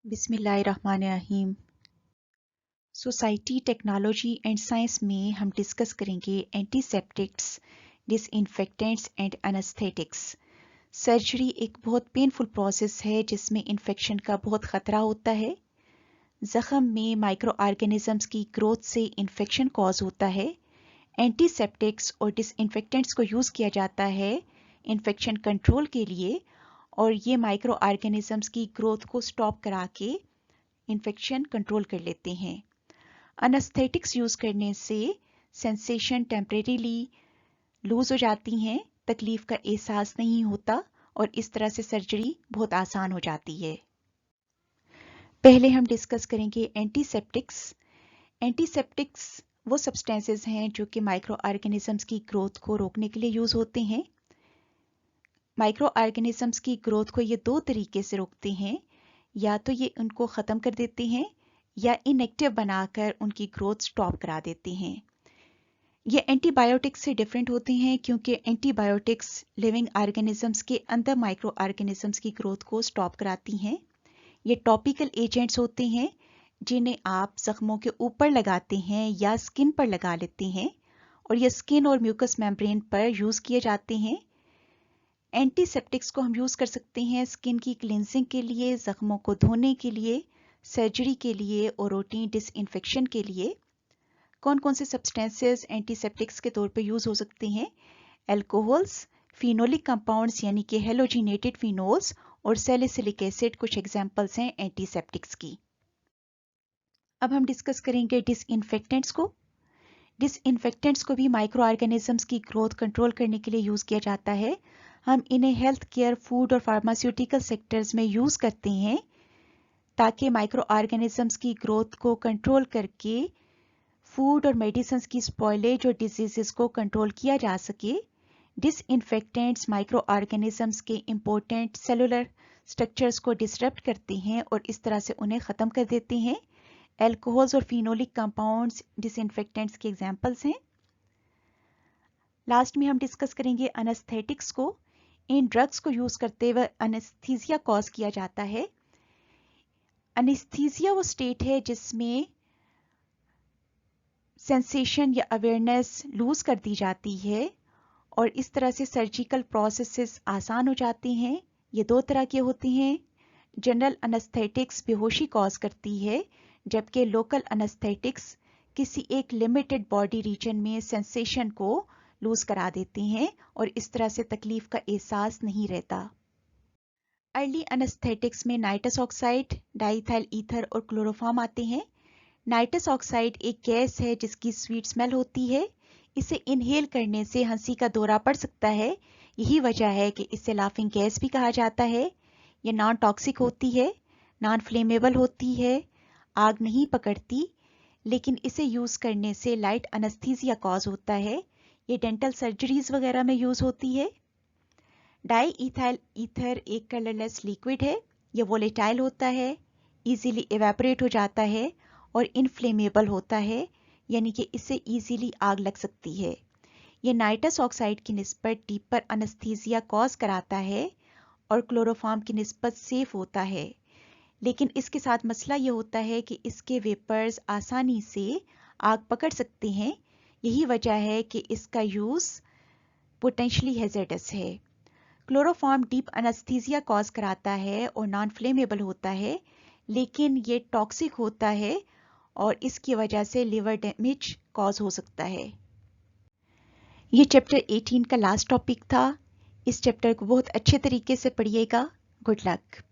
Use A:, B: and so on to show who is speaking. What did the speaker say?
A: बिस्मिल्लाहिर्रहमानिर्रहीम। Society, technology and science में हम डिस्कस करेंगे antiseptics, disinfectants and anaesthetics. Surgery एक बहुत पेनफुल प्रोसेस है जिसमें इन्फेक्शन का बहुत ख़तरा होता है। ज़ख़म में माइक्रो ऑर्गेनिजम्स की ग्रोथ से इन्फेक्शन कॉज होता है। एंटीसेप्टिक्स और डिसइंफेक्टेंट्स को यूज़ किया जाता है इन्फेक्शन कंट्रोल के लिए, और ये माइक्रो ऑर्गेनिजम्स की ग्रोथ को स्टॉप करा के इन्फेक्शन कंट्रोल कर लेते हैं। एनेस्थेटिक्स यूज करने से सेंसेशन टेम्परेरीली लूज हो जाती हैं, तकलीफ का एहसास नहीं होता और इस तरह से सर्जरी बहुत आसान हो जाती है। पहले हम डिस्कस करेंगे एंटीसेप्टिक्स। एंटीसेप्टिक्स वो सब्सटेंसेस हैं जो कि माइक्रो ऑर्गेनिजम्स की ग्रोथ को रोकने के लिए यूज होते हैं। माइक्रो ऑर्गेनिजम्स की ग्रोथ को ये दो तरीके से रोकते हैं, या तो ये उनको ख़त्म कर देते हैं या इनएक्टिव बनाकर उनकी ग्रोथ स्टॉप करा देते हैं। ये एंटीबायोटिक्स से डिफरेंट होते हैं क्योंकि एंटीबायोटिक्स लिविंग ऑर्गेनिजम्स के अंदर माइक्रो ऑर्गेनिजम्स की ग्रोथ को स्टॉप कराती हैं। ये टॉपिकल एजेंट्स होते हैं जिन्हें आप जख्मों के ऊपर लगाते हैं या स्किन पर लगा लेते हैं, और ये स्किन और म्यूकस मेम्ब्रेन पर यूज़ किए जाते हैं। एंटीसेप्टिक्स को हम यूज़ कर सकते हैं स्किन की क्लिनजिंग के लिए, जख्मों को धोने के लिए, सर्जरी के लिए और रूटीन डिसइंफेक्शन के लिए। कौन कौन से सब्सटेंसेस एंटीसेप्टिक्स के तौर पे यूज़ हो सकते हैं? अल्कोहल्स, फिनोलिक कंपाउंड्स यानी कि हेलोजिनेटेड फिनोल्स और सैलिसिलिक एसिड कुछ एग्जांपल्स हैं एंटीसेप्टिक्स की। अब हम डिस्कस करेंगे डिसइंफेक्टेंट्स को। डिसइंफेक्टेंट्स को भी माइक्रो ऑर्गेनिजम्स की ग्रोथ कंट्रोल करने के लिए यूज़ किया जाता है। हम इन्हें हेल्थ केयर, फूड और फार्मास्यूटिकल सेक्टर्स में यूज़ करते हैं ताकि माइक्रो ऑर्गेनिजम्स की ग्रोथ को कंट्रोल करके फूड और मेडिसिन की स्पॉयलेज और डिजीजेस को कंट्रोल किया जा सके। डिसइंफेक्टेंट्स माइक्रो ऑर्गेनिजम्स के इंपॉर्टेंट सेलुलर स्ट्रक्चर्स को डिसरप्ट करते हैं और इस तरह से उन्हें ख़त्म कर देते हैं। अल्कोहल्स और फिनोलिक कंपाउंड्स डिसइंफेक्टेंट्स के एग्जांपल्स हैं। लास्ट में हम डिस्कस करेंगे एनेस्थेटिक्स को। इन ड्रग्स को यूज़ करते हुए एनेस्थीसिया कॉज किया जाता है। एनेस्थीसिया वो स्टेट है जिसमें सेंसेशन या अवेयरनेस लूज कर दी जाती है और इस तरह से सर्जिकल प्रोसेसेस आसान हो जाते हैं। ये दो तरह के होते हैं। जनरल एनेस्थेटिक्स बेहोशी कॉज करती है, जबकि लोकल एनेस्थेटिक्स किसी एक लिमिटेड बॉडी रीजन में सेंसेशन को लूज करा देते हैं और इस तरह से तकलीफ का एहसास नहीं रहता। अर्ली एनेस्थेटिक्स में नाइट्रस ऑक्साइड, डाइथाइल ईथर और क्लोरोफॉर्म आते हैं। नाइट्रस ऑक्साइड एक गैस है जिसकी स्वीट स्मेल होती है। इसे इनहेल करने से हंसी का दौरा पड़ सकता है। यही वजह है कि इसे लाफिंग गैस भी कहा जाता है। यह नॉन टॉक्सिक होती है, नॉन फ्लेमेबल होती है, आग नहीं पकड़ती, लेकिन इसे यूज़ करने से लाइट एनेस्थीसिया कॉज होता है। ये डेंटल सर्जरीज वगैरह में यूज़ होती है। डाई इथाइल ईथर एक कलरलेस लिक्विड है। यह वोलेटाइल होता है, इजीली इवेपोरेट हो जाता है और इनफ्लेमेबल होता है, यानी कि इससे इजीली आग लग सकती है। यह नाइट्रस ऑक्साइड की निस्बत डीपर एनेस्थीसिया कॉज कराता है और क्लोरोफॉर्म की निस्बत सेफ होता है, लेकिन इसके साथ मसला यह होता है कि इसके वेपर्स आसानी से आग पकड़ सकते हैं। यही वजह है कि इसका यूज़ पोटेंशियली हैजर्डस है। क्लोरोफॉर्म डीप एनेस्थीसिया कॉज कराता है और नॉन फ्लेमेबल होता है, लेकिन ये टॉक्सिक होता है और इसकी वजह से लिवर डैमेज कॉज हो सकता है। ये चैप्टर 18 का लास्ट टॉपिक था। इस चैप्टर को बहुत अच्छे तरीके से पढ़िएगा। Good luck.